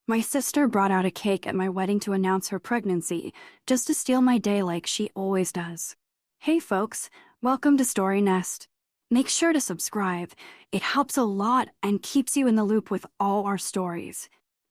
My sister brought out a cake at my wedding to announce her pregnancy, just to steal my day like she always does. Hey folks, welcome to Story Nest. Make sure to subscribe. It helps a lot and keeps you in the loop with all our stories.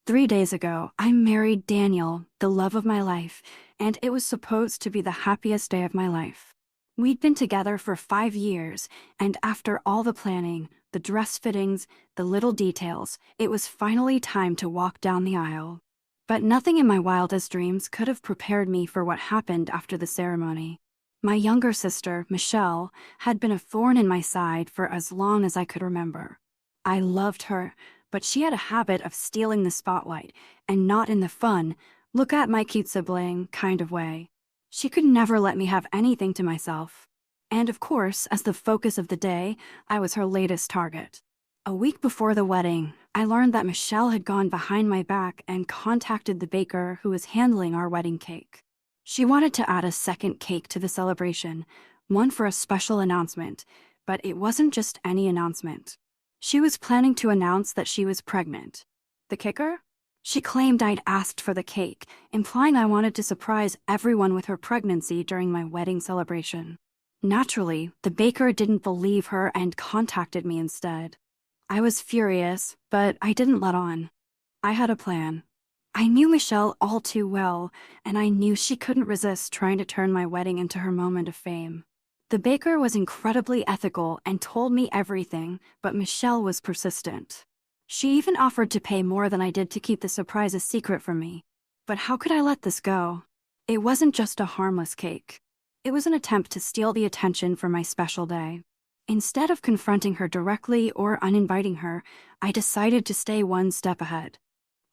3 days ago, I married Daniel, the love of my life, and it was supposed to be the happiest day of my life. We'd been together for 5 years, and after all the planning, the dress fittings, the little details, it was finally time to walk down the aisle. But nothing in my wildest dreams could have prepared me for what happened after the ceremony. My younger sister, Michelle, had been a thorn in my side for as long as I could remember. I loved her, but she had a habit of stealing the spotlight, and not in the fun, look at my cute sibling kind of way. She could never let me have anything to myself. And of course, as the focus of the day, I was her latest target. A week before the wedding, I learned that Michelle had gone behind my back and contacted the baker who was handling our wedding cake. She wanted to add a second cake to the celebration, one for a special announcement, but it wasn't just any announcement. She was planning to announce that she was pregnant. The kicker? She claimed I'd asked for the cake, implying I wanted to surprise everyone with her pregnancy during my wedding celebration. Naturally, the baker didn't believe her and contacted me instead. I was furious, but I didn't let on. I had a plan. I knew Michelle all too well, and I knew she couldn't resist trying to turn my wedding into her moment of fame. The baker was incredibly ethical and told me everything, but Michelle was persistent. She even offered to pay more than I did to keep the surprise a secret from me. But how could I let this go? It wasn't just a harmless cake. It was an attempt to steal the attention for my special day. Instead of confronting her directly or uninviting her, I decided to stay one step ahead.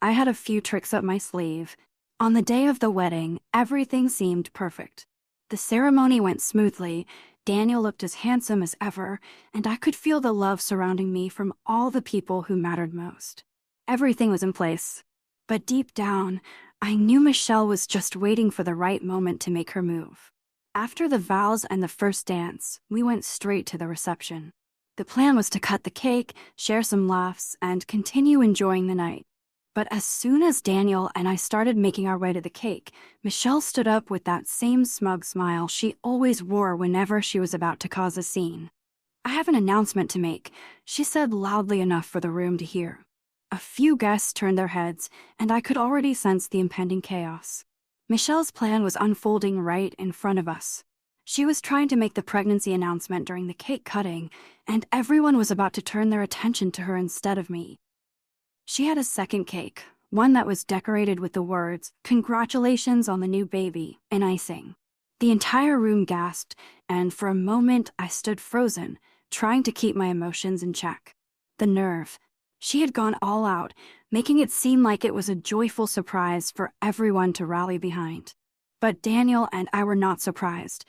I had a few tricks up my sleeve. On the day of the wedding, everything seemed perfect. The ceremony went smoothly, Daniel looked as handsome as ever, and I could feel the love surrounding me from all the people who mattered most. Everything was in place. But deep down, I knew Michelle was just waiting for the right moment to make her move. After the vows and the first dance, we went straight to the reception. The plan was to cut the cake, share some laughs, and continue enjoying the night. But as soon as Daniel and I started making our way to the cake, Michelle stood up with that same smug smile she always wore whenever she was about to cause a scene. "I have an announcement to make," she said loudly enough for the room to hear. A few guests turned their heads, and I could already sense the impending chaos. Michelle's plan was unfolding right in front of us. She was trying to make the pregnancy announcement during the cake cutting, and everyone was about to turn their attention to her instead of me. She had a second cake, one that was decorated with the words, "Congratulations on the new baby," in icing. The entire room gasped, and for a moment I stood frozen, trying to keep my emotions in check. The nerve. She had gone all out, making it seem like it was a joyful surprise for everyone to rally behind. But Daniel and I were not surprised.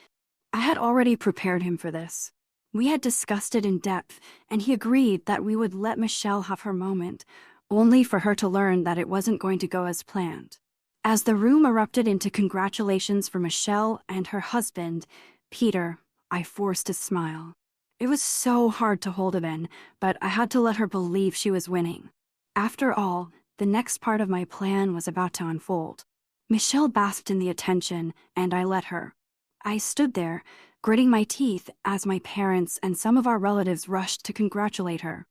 I had already prepared him for this. We had discussed it in depth, and he agreed that we would let Michelle have her moment, only for her to learn that it wasn't going to go as planned. As the room erupted into congratulations for Michelle and her husband, Peter, I forced a smile. It was so hard to hold it in, but I had to let her believe she was winning. After all, the next part of my plan was about to unfold. Michelle basked in the attention, and I let her. I stood there, gritting my teeth as my parents and some of our relatives rushed to congratulate her.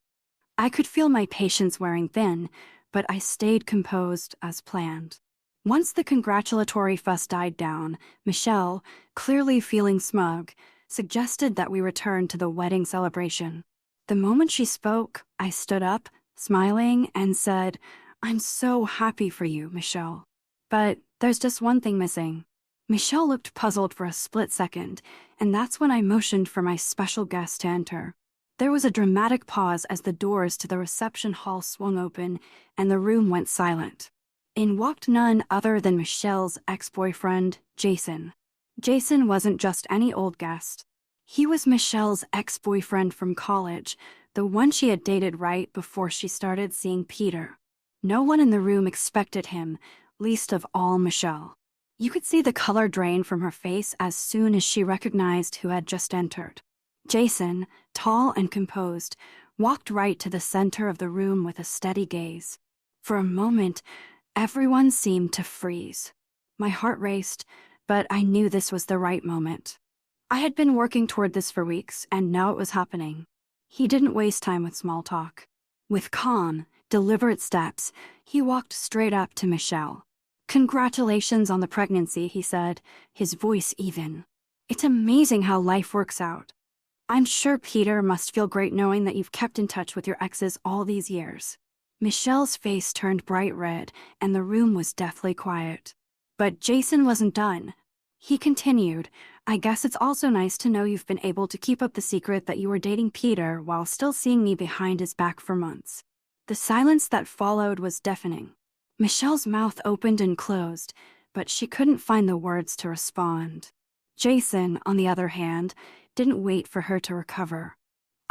I could feel my patience wearing thin, but I stayed composed as planned. Once the congratulatory fuss died down, Michelle, clearly feeling smug, suggested that we return to the wedding celebration. The moment she spoke, I stood up, smiling, and said, "I'm so happy for you, Michelle. But there's just one thing missing." Michelle looked puzzled for a split second, and that's when I motioned for my special guest to enter. There was a dramatic pause as the doors to the reception hall swung open, and the room went silent. In walked none other than Michelle's ex-boyfriend, Jason. Jason wasn't just any old guest. He was Michelle's ex-boyfriend from college, the one she had dated right before she started seeing Peter. No one in the room expected him, least of all Michelle. You could see the color drain from her face as soon as she recognized who had just entered. Jason, tall and composed, walked right to the center of the room with a steady gaze. For a moment, everyone seemed to freeze. My heart raced, but I knew this was the right moment. I had been working toward this for weeks, and now it was happening. He didn't waste time with small talk. With calm, deliberate steps, he walked straight up to Michelle. "Congratulations on the pregnancy," he said, his voice even. "It's amazing how life works out. I'm sure Peter must feel great knowing that you've kept in touch with your exes all these years." Michelle's face turned bright red, and the room was deathly quiet. But Jason wasn't done. He continued, "I guess it's also nice to know you've been able to keep up the secret that you were dating Peter while still seeing me behind his back for months." The silence that followed was deafening. Michelle's mouth opened and closed, but she couldn't find the words to respond. Jason, on the other hand, didn't wait for her to recover.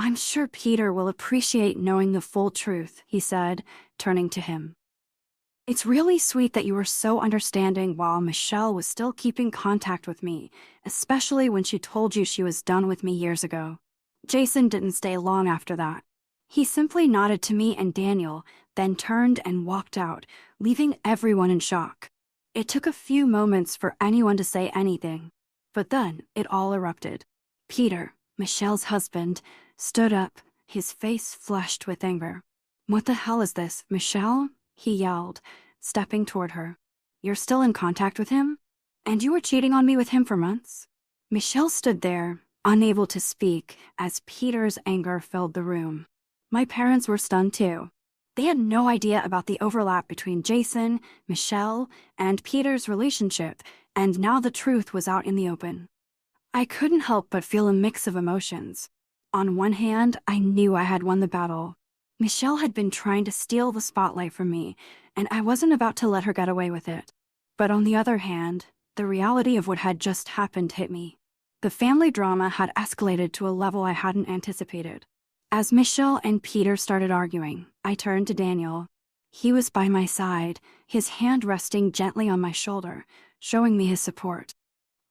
"I'm sure Peter will appreciate knowing the full truth," he said, turning to him. "It's really sweet that you were so understanding while Michelle was still keeping contact with me, especially when she told you she was done with me years ago." Jason didn't stay long after that. He simply nodded to me and Daniel, then turned and walked out, leaving everyone in shock. It took a few moments for anyone to say anything, but then it all erupted. Peter, Michelle's husband, stood up, his face flushed with anger. "What the hell is this, Michelle?" he yelled, stepping toward her. "You're still in contact with him? And you were cheating on me with him for months?" Michelle stood there, unable to speak, as Peter's anger filled the room. My parents were stunned too. They had no idea about the overlap between Jason, Michelle, and Peter's relationship, and now the truth was out in the open. I couldn't help but feel a mix of emotions. On one hand, I knew I had won the battle. Michelle had been trying to steal the spotlight from me, and I wasn't about to let her get away with it. But on the other hand, the reality of what had just happened hit me. The family drama had escalated to a level I hadn't anticipated. As Michelle and Peter started arguing, I turned to Daniel. He was by my side, his hand resting gently on my shoulder, showing me his support.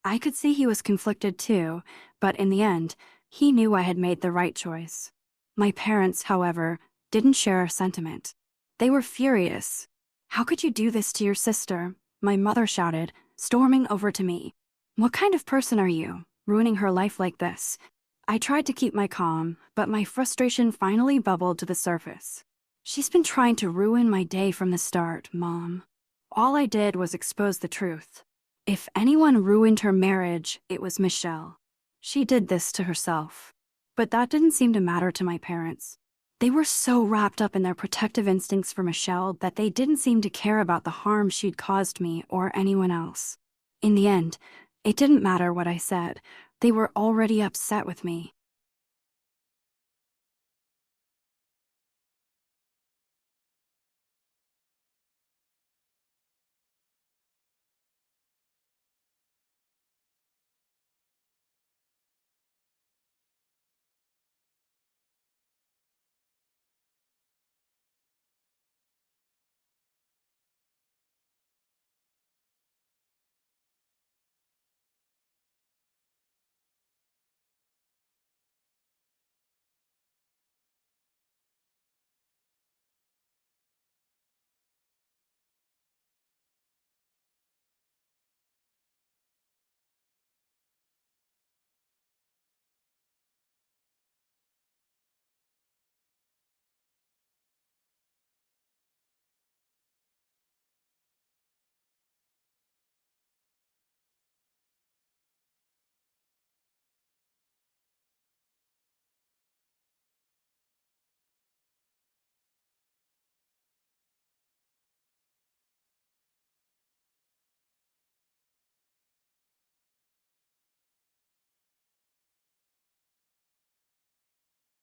I could see he was conflicted too, but in the end, he knew I had made the right choice. My parents, however, didn't share our sentiment. They were furious. "How could you do this to your sister?" my mother shouted, storming over to me. "What kind of person are you, ruining her life like this?" I tried to keep my calm, but my frustration finally bubbled to the surface. "She's been trying to ruin my day from the start, Mom." All I did was expose the truth. If anyone ruined her marriage, it was Michelle. She did this to herself. But that didn't seem to matter to my parents. They were so wrapped up in their protective instincts for Michelle that they didn't seem to care about the harm she'd caused me or anyone else. In the end, it didn't matter what I said. They were already upset with me.